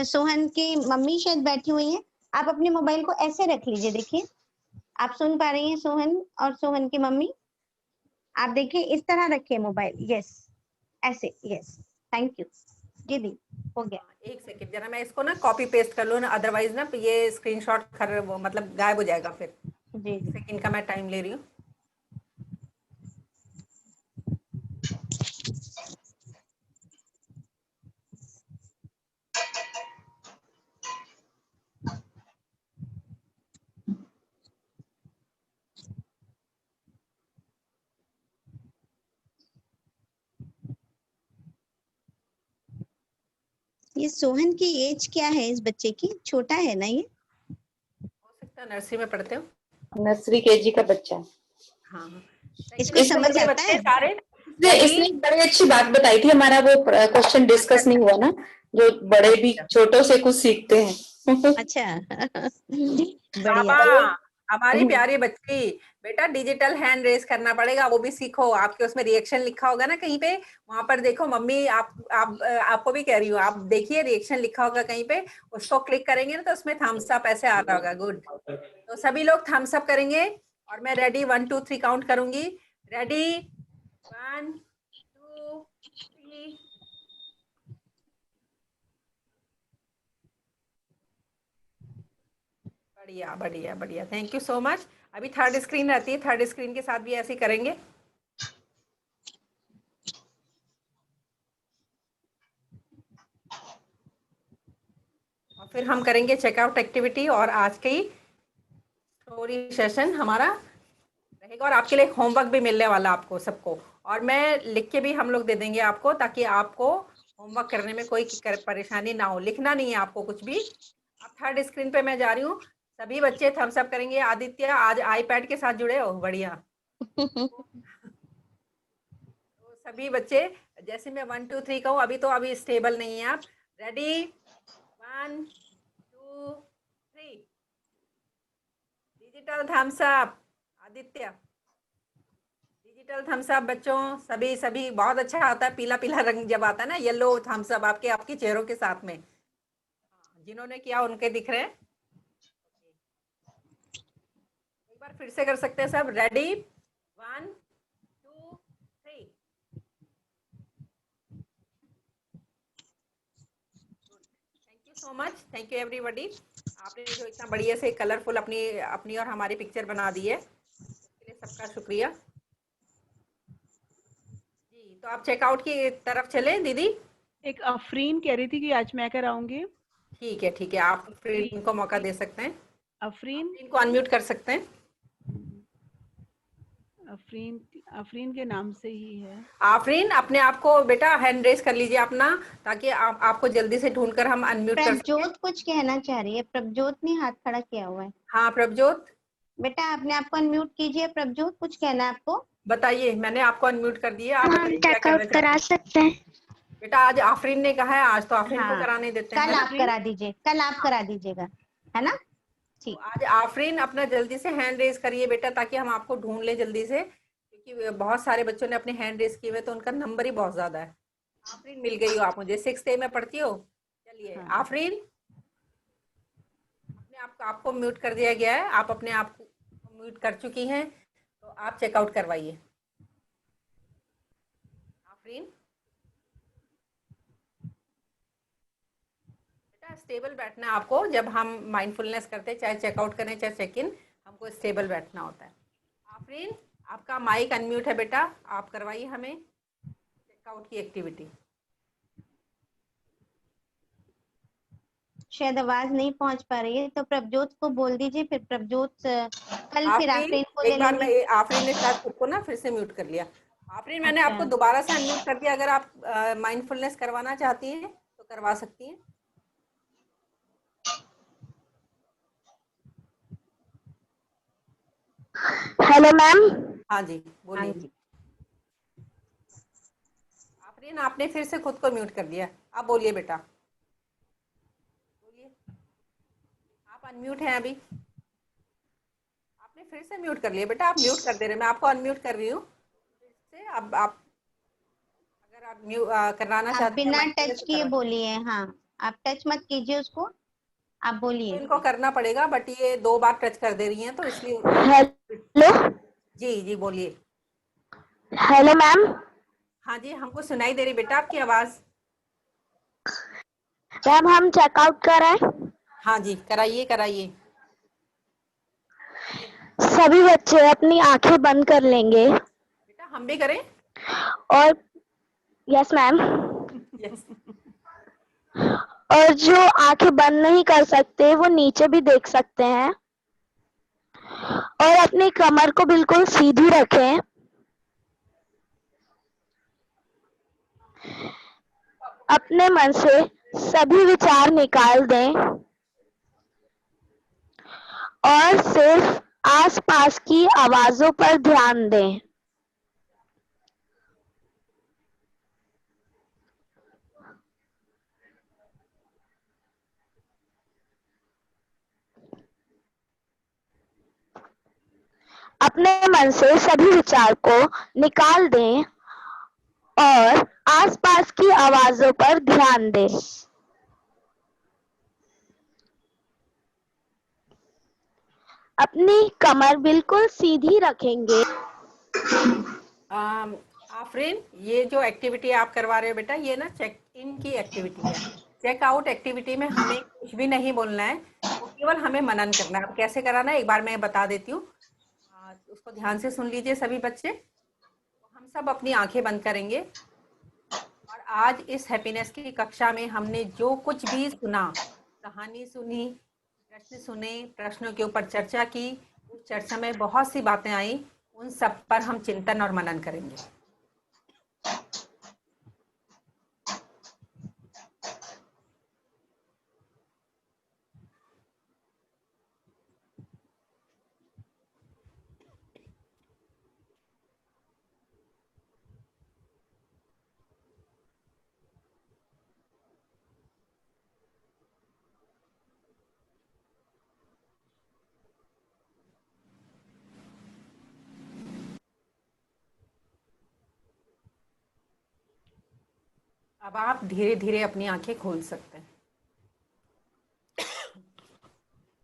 सोहन की मम्मी शायद बैठी हुई है, आप अपने मोबाइल को ऐसे रख लीजिए, देखिए आप सुन पा रही हैं सोहन और सोहन की मम्मी? आप देखिए इस तरह रखिए मोबाइल, यस ऐसे, यस थैंक यू जी दी, हो गया। 1 सेकंड जरा मैं इसको ना कॉपी पेस्ट कर लूँ ना, अदरवाइज ना ये स्क्रीनशॉट मतलब गायब हो जाएगा फिर। जी 1 सेकंड का मैं टाइम ले रही हूँ। ये सोहन की एज क्या है इस बच्चे की? छोटा है ना ये? हो सकता है नर्सरी में पढ़ते हो। नर्सरी केजी का बच्चा है। हाँ, इसको समझ आता बच्चे है? सारे इसने बड़ी अच्छी बात बताई थी, हमारा वो क्वेश्चन डिस्कस नहीं हुआ ना, जो बड़े भी छोटों से कुछ सीखते हैं। अच्छा बाबा हमारी प्यारी बच्ची, बेटा डिजिटल हैंड रेस करना पड़ेगा, वो भी सीखो। आपके उसमें रिएक्शन लिखा होगा ना कहीं पे, वहां पर देखो मम्मी, आपको भी कह रही हूँ, आप देखिए रिएक्शन लिखा होगा कहीं पे, उसको क्लिक करेंगे ना तो उसमें थम्स अप ऐसे आ रहा होगा। गुड, तो सभी लोग थम्स अप करेंगे और मैं रेडी 1 2 3 काउंट करूंगी। रेडी 1 2 3। बढ़िया बढ़िया बढ़िया, थैंक यू सो मच। अभी थर्ड स्क्रीन रहती है, थर्ड स्क्रीन के साथ भी ऐसे ही करेंगे। और फिर हम करेंगे चेकआउट एक्टिविटी और आज की स्टोरी सेशन हमारा रहेगा, और आपके लिए होमवर्क भी मिलने वाला आपको सबको, और मैं लिख के भी हम लोग दे देंगे आपको, ताकि आपको होमवर्क करने में कोई परेशानी ना हो। लिखना नहीं है आपको कुछ भी। अब थर्ड स्क्रीन पे मैं जा रही हूँ, सभी बच्चे थम्स अप करेंगे। आदित्य आज आईपैड के साथ जुड़े हो, बढ़िया। तो सभी बच्चे, जैसे मैं 1 2 3 कहूँ, अभी स्टेबल नहीं है आप। Ready 1 2 3। Digital thumbs up. Aditya, digital thumbs up बच्चों, सभी सभी। बहुत अच्छा आता है पीला पीला रंग जब आता है ना, येलो थम्स अप आपके चेहरों के साथ में। जिन्होंने किया उनके दिख रहे हैं। एक बार फिर से कर सकते हैं सब। Ready 1 2 3। Thank you so much, thank you everybody. आपने जो इतना बढ़िया से कलरफुल अपनी अपनी और हमारी पिक्चर बना दी है, उसके लिए सबका शुक्रिया जी। तो आप चेकआउट की तरफ चले दीदी। एक अफरीन कह रही थी कि आज मैं कराऊंगी। ठीक है ठीक है, आप फिर इनको मौका दे सकते हैं। अफरीन इनको अनम्यूट कर सकते हैं। अफरीन अफरीन के नाम से ही है। आफरीन, अपने आप को बेटा हैंड रेस कर लीजिए अपना, ताकि आपको जल्दी से ढूंढकर हम अनम्यूट कर सकें। प्रभजोत कुछ कहना चाह रही है। प्रभजोत ने हाथ खड़ा किया हुआ है। हाँ प्रभजोत, बेटा अपने आप को अनम्यूट कीजिए। प्रभजोत कुछ कहना है आपको। बताइए। मैंने आपको अनम्यूट कर दिया, आप हम बताइए क्या कहना चेकआउट चाहते करा हैं। सकते हैं। बेटा आज आफरीन ने कहा है, आज तो आफरीन को हाँ, कराने देते हैं, कल है ना आप आफरीन? करा दीजिए, कल आप करा दीजिएगा, है ना। तो ठीक। आज आफरीन अपना जल्दी से हैंड रेस करिए बेटा, ताकि हम आपको ढूंढ लें जल्दी से, क्योंकि बहुत सारे बच्चों ने अपने हैंड रेस किए हुए, तो उनका नंबर ही बहुत ज्यादा है। आफरीन मिल गई हो आप मुझे, 6A में पढ़ती हो। चलिए हाँ। आफरीन, अपने आप को आपको म्यूट कर दिया गया है, आप अपने आप को म्यूट कर चुकी हैं, तो आप चेकआउट करवाइए आफरीन। बेटा स्टेबल बैठना है आपको, जब हम माइंडफुलनेस करते हैं, चाहे चेकआउट करें चाहे चेक इन, हमको स्टेबल बैठना होता है। आफरीन, आपका माइक अनम्यूट है बेटा, आप करवाइए हमें चेकआउट की एक्टिविटी। शायद आवाज नहीं पहुंच पा रही है, तो प्रभजोत को बोल दीजिए, फिर प्रभजोत कल फिर आफरीन, आफरीन को ले एक बार मैं, लेंगे। आफरीन ने शायद खुद को ना फिर से म्यूट कर लिया। आफरीन, मैंने अच्छा, आपको दोबारा से अनम्यूट कर दिया, अगर आप माइंडफुलनेस करवाना चाहती हैं तो करवा सकती हैं। Hello ma'am. हाँ जी हाँ बोलिए। जी। आफरीन, आपने फिर से खुद को म्यूट कर दिया, आप बोलिए बेटा, बोलिए। आप अनम्यूट हैं अभी, आपने फिर से म्यूट कर लिया बेटा, आप म्यूट कर दे रहे, मैं आपको अनम्यूट कर रही हूँ फिर से। अब आप, अगर आप कराना आप चाहते हैं बिना mindfulness टच तो किए करवा, बोलिए। हाँ, आप टच मत कीजिए उसको, आप तो बोलिए। इनको करना पड़ेगा, बट ये 2 बार टच कर दे रही हैं, तो इसलिए। हेलो। जी जी बोलिए। Hello ma'am. हाँ जी, हमको सुनाई दे रही बेटा आपकी आवाज। मैम हम चेकआउट कराएं। हाँ जी कराइए कराइए। सभी बच्चे अपनी आंखें बंद कर लेंगे बेटा हम भी करें? और यस मैम। यस। और जो आंखें बंद नहीं कर सकते वो नीचे भी देख सकते हैं और अपनी कमर को बिल्कुल सीधी रखें। अपने मन से सभी विचार निकाल दें और सिर्फ आसपास की आवाजों पर ध्यान दें। अपने मन से सभी विचार को निकाल दें और आसपास की आवाजों पर ध्यान दें। अपनी कमर बिल्कुल सीधी रखेंगे। आफरीन, ये जो एक्टिविटी आप करवा रहे हो बेटा, ये ना चेक इन की एक्टिविटी है। चेक आउट एक्टिविटी में हमें कुछ भी नहीं बोलना है, वो केवल हमें मनन करना है। अब कैसे कराना है एक बार मैं बता देती हूँ, उसको ध्यान से सुन लीजिए सभी बच्चे। हम सब अपनी आंखें बंद करेंगे और आज इस हैप्पीनेस की कक्षा में हमने जो कुछ भी सुना, कहानी सुनी, प्रश्न सुने, प्रश्नों के ऊपर चर्चा की, उस चर्चा में बहुत सी बातें आई, उन सब पर हम चिंतन और मनन करेंगे। अब आप धीरे धीरे अपनी आंखें खोल सकते हैं।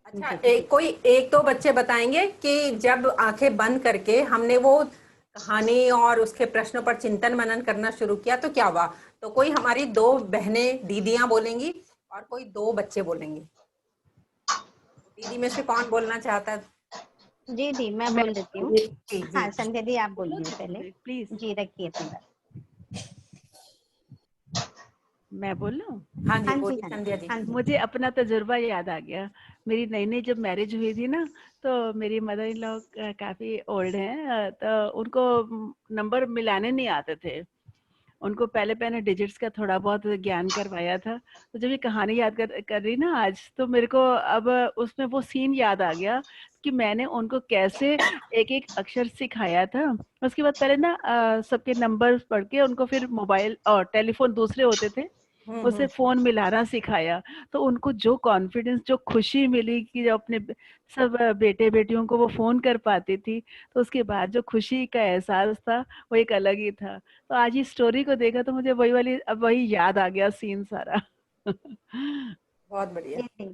अच्छा, एक दो बच्चे बताएंगे कि जब आंखें बंद करके हमने वो कहानी और उसके प्रश्नों पर चिंतन मनन करना शुरू किया तो क्या हुआ। तो कोई हमारी 2 बहनें दीदियां बोलेंगी और कोई 2 बच्चे बोलेंगे। दीदी में से कौन बोलना चाहता है? जी दी, मैं बोल देती हूँ। जी, हाँ संध्या दी, आप बोलिए पहले। प्लीज। जी रखिए अपनी बात। मैं बोल रहा हूँ? हाँ जी, हाँ जी, बोलिए हाँ संध्या जी। हाँ जी। मुझे अपना तजुर्बा याद आ गया। मेरी नई जब मैरिज हुई थी ना, तो मेरी मदर इन लॉ काफी ओल्ड हैं, तो उनको नंबर मिलाने नहीं आते थे। उनको पहले डिजिट्स का थोड़ा बहुत ज्ञान करवाया था। तो जब ये कहानी याद कर रही ना आज, तो मेरे को अब उसमें वो सीन याद आ गया कि मैंने उनको कैसे एक अक्षर सिखाया था। उसके बाद पहले ना सबके नंबर पढ़ के उनको फिर मोबाइल और टेलीफोन दूसरे होते थे, उसे फोन मिलाना सिखाया। तो उनको जो कॉन्फिडेंस, जो खुशी मिली कि जब अपने सब बेटे बेटियों को वो फोन कर पाती थी, तो उसके बाद जो खुशी का एहसास था वो एक अलग ही था। तो आज इस स्टोरी को देखा तो मुझे वही याद आ गया सीन सारा। बहुत बढ़िया। जी दी,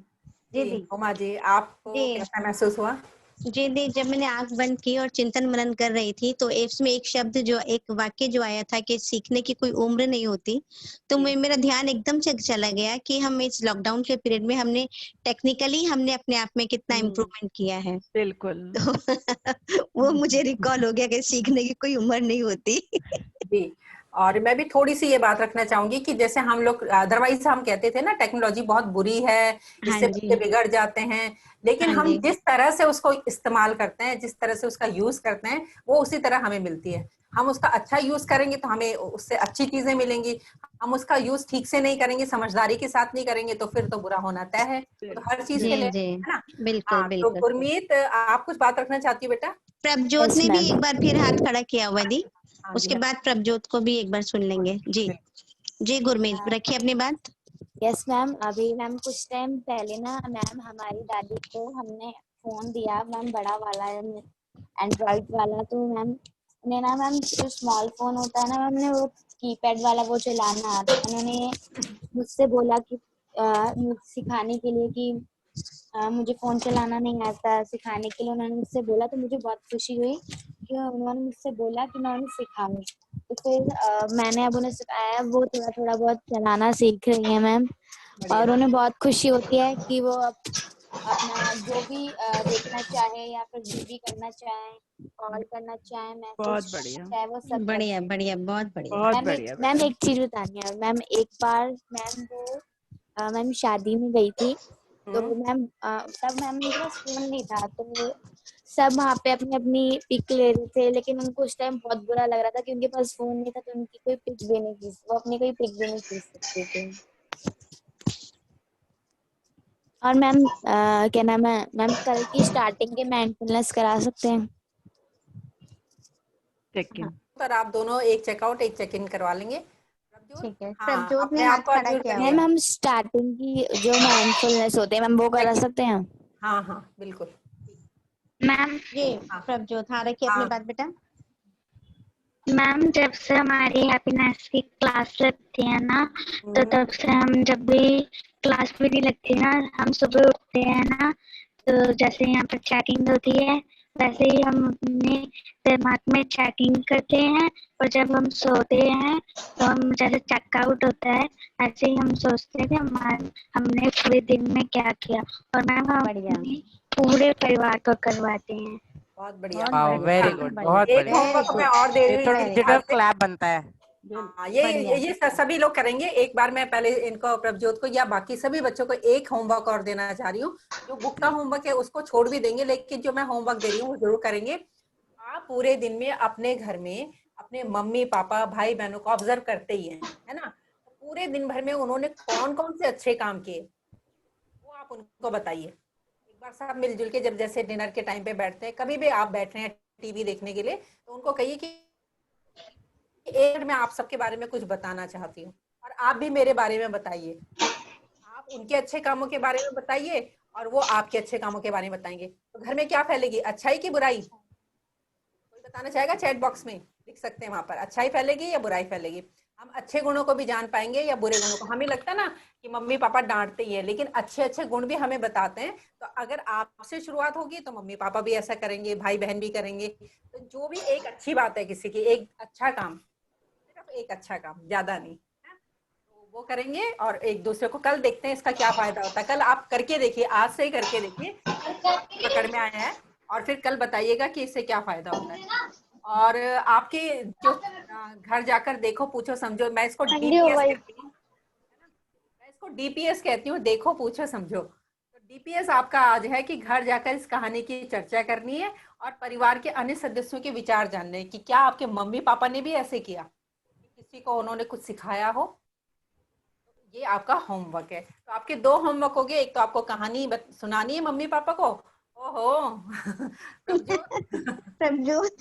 जी दी, उमा जी, आपको जी कैसा महसूस हुआ? जी दी, जब मैंने आंख बंद की और चिंतन मनन कर रही थी तो इसमें एक शब्द, जो एक वाक्य जो आया था कि सीखने की कोई उम्र नहीं होती, तो मेरा ध्यान एकदम से चला गया कि हम इस लॉकडाउन के पीरियड में हमने टेक्निकली हमने अपने आप में कितना इम्प्रूवमेंट किया है। बिल्कुल। तो वो मुझे रिकॉल हो गया कि सीखने की कोई उम्र नहीं होती। जी, और मैं भी थोड़ी सी ये बात रखना चाहूंगी कि जैसे हम लोग अदरवाइज हम कहते थे ना टेक्नोलॉजी बहुत बुरी है, हाँ इससे जी, बच्चे बिगड़ जाते हैं, लेकिन हाँ हम जी, जिस तरह से उसको इस्तेमाल करते हैं, जिस तरह से उसका यूज करते हैं, वो उसी तरह हमें मिलती है। हम उसका अच्छा यूज करेंगे तो हमें उससे अच्छी चीजें मिलेंगी। हम उसका यूज ठीक से नहीं करेंगे, समझदारी के साथ नहीं करेंगे, तो फिर तो बुरा होना तय है। तो हर चीज के जी लिए, जी, है ना? बिल्कुल हाँ, तो बिल्कुल। गुरमीत, आप कुछ बात रखना चाहती हो बेटा? प्रभजोत यस ने भी मैम। एक बार फिर हाथ खड़ा किया हुआ दी, हाँ जी, उसके बाद प्रभजोत को भी एक बार सुन लेंगे। जी जी गुरमीत, रखिए अपनी बात। यस मैम, अभी मैम कुछ टाइम पहले ना मैम हमारी दादी को हमने फोन दिया मैम, बड़ा वाला एंड्रॉइड वाला। तो मैम ने ना मैम जो स्मॉल फोन होता है ना मैम, ने वो कीपैड वाला वो चलाना आता। उन्होंने मुझसे बोला कि सिखाने के लिए कि मुझे फोन चलाना नहीं आता, सिखाने के लिए उन्होंने मुझसे बोला। तो मुझे बहुत खुशी हुई कि उन्होंने मुझसे बोला कि मैं उन्हें सिखाऊंगी। तो फिर मैंने अब उन्हें सिखाया, वो थोड़ा थोड़ा बहुत चलाना सीख रही है मैम। और उन्हें बहुत खुशी होती है कि वो अपना जो भी देखना चाहे या फिर जो भी करना चाहे, कॉल करना चाहे, बहुत मैसेज बढ़िया, चाहे, वो सब कर बढ़िया सकते बढ़िया, बहुत बढ़िया। बहुत हैं। बढ़िया मैम बेटा। एक चीज बतानी है मैम, एक बार मैम वो मैम शादी में गई थी। तो मैम तब मैम मेरे पास फोन नहीं था, तो सब वहाँ पे अपनी अपनी पिक ले रहे थे, लेकिन उनको उस टाइम बहुत बुरा लग रहा था कि उनके पास फोन नहीं था, तो उनकी कोई पिक भी नहीं खींच, वो अपनी कोई पिक भी नहीं खींच सकते थे। और मैम क्या नाम है मैम, कल की स्टार्टिंग के माइंडफुलनेस करा सकते हैं? टेक इन। पर आप दोनों एक चेकआउट एक चेक इन करवा लेंगे। ठीक है, हाँ, प्रभजोत ने अपने हाथ आप को खड़ा अनम्यूट किया करिए। हुआ मैम है। हम स्टार्टिंग की जो माइंडफुलनेस होते हैं मैम, वो करा सकते हैं? हाँ हाँ, बिल्कुल। मैम जी हाँ। प्रभजोत, हाँ रखिए अपनी हाँ। बात बेटा। मैम जब से हमारी हैप्पीनेस की क्लास लगती है ना, तो हम्म, तब से हम जब भी क्लास भी नहीं लगती ना, हम सुबह उठते हैं ना, तो जैसे यहाँ पर चेकिंग होती है वैसे ही हम अपने दिमाग में चेकिंग करते हैं, और जब हम सोते हैं तो हम जैसे चेकआउट होता है ऐसे ही हम सोचते हैं कि हमने पूरे दिन में क्या किया, और मैम हम बढ़िया, अपने पूरे परिवार को करवाते हैं। बहुत बढ़िया। बहुत वाह, बढ़िया, वेरी हाँ, गुड, बढ़िया, बहुत एक बढ़िया। वेरी होमवर्क मैं गुड, और दे रही ये हूँ तो इसके वेरी डिजिटल ध्यान से। क्लैप बनता है। हाँ, बढ़िया। ये सभी लोग करेंगे। एक बार मैं पहले इनको प्रभजोत को या बाकी सभी बच्चों को एक होमवर्क और देना चाह रही हूँ। जो बुक का होमवर्क है उसको छोड़ भी देंगे, लेकिन जो मैं होमवर्क दे रही हूँ वो जरूर करेंगे। आप पूरे दिन में अपने घर में अपने मम्मी पापा भाई बहनों को ऑब्जर्व करते ही हैं, है ना। तो पूरे दिन भर में उन्होंने कौन कौन से अच्छे काम किए वो आप उनको बताइए। एक बार सब मिलजुल के, जब जैसे डिनर के टाइम पे बैठते हैं, कभी भी आप बैठ रहे हैं टीवी देखने के लिए, तो उनको कहिए कि एक मैं आप सबके बारे में कुछ बताना चाहती हूँ और आप भी मेरे बारे में बताइए। आप उनके अच्छे कामों के बारे में बताइए और वो आपके अच्छे कामों के बारे में बताएंगे। तो घर में क्या फैलेगी, अच्छाई की बुराई? कोई बताना चाहेगा? चैट बॉक्स में लिख सकते हैं, वहां पर अच्छाई फैलेगी या बुराई फैलेगी। हम अच्छे गुणों को भी जान पाएंगे या बुरे गुणों को। हमें लगता है ना कि मम्मी पापा डांटते ही है, लेकिन अच्छे अच्छे गुण भी हमें बताते हैं। तो अगर आपसे शुरुआत होगी तो मम्मी पापा भी ऐसा करेंगे, भाई बहन भी करेंगे। तो जो भी एक अच्छी बात है किसी की, एक अच्छा काम, सिर्फ एक अच्छा काम, ज्यादा नहीं, है? तो वो करेंगे और एक दूसरे को कल देखते हैं इसका क्या फायदा होता है। कल आप करके देखिए, आज से ही करके देखिए, आपकी पकड़ में आया है, और फिर कल बताइएगा कि इससे क्या फायदा होता है। और आपके जो घर जाकर देखो पूछो समझो, मैं इसको ठंडी हो डीपीएस गई। कहती हूँ, है ना, मैं इसको डीपीएस कहती हूँ, देखो पूछो समझो। तो डीपीएस आपका आज है कि घर जाकर इस कहानी की चर्चा करनी है और परिवार के अन्य सदस्यों के विचार जानने हैं कि क्या आपके मम्मी पापा ने भी ऐसे किया, किसी को उन्होंने कुछ सिखाया हो। ये आपका होमवर्क है। तो आपके दो होमवर्क हो गए। एक तो आपको कहानी सुनानी है मम्मी पापा को। ओहो प्रभजोत प्रभजोत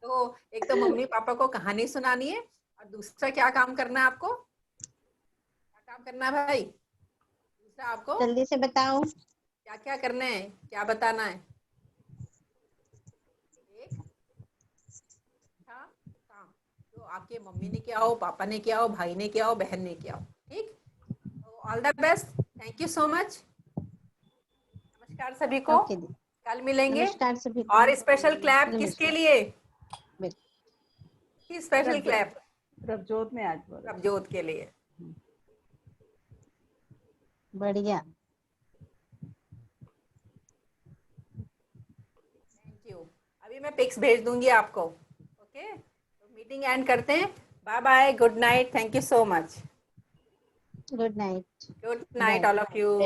तो एक तो मम्मी पापा को कहानी सुनानी है, और दूसरा क्या काम करना है आपको? क्या काम करना है भाई? दूसरा आपको जल्दी से बताओ। क्या क्या करना है, क्या बताना है? एक अच्छा काम जो आपके मम्मी ने किया हो, पापा ने किया हो, भाई ने किया हो, बहन ने किया हो। ठीक, तो all the best, thank you so much. नमस्कार सभी को, ओके दी, कल मिलेंगे। नमस्कार सभी को। और स्पेशल क्लैप किसके नमस्कार। लिए? बिल्कुल। की स्पेशल क्लैप? प्रभजोत ने आज बोला। प्रभजोत के लिए। बढ़िया। Thank you. अभी मैं पिक्स भेज दूंगी आपको। ओके, तो मीटिंग एंड करते हैं। Bye bye, good night, thank you so much. Good night. Good night bye. All of you.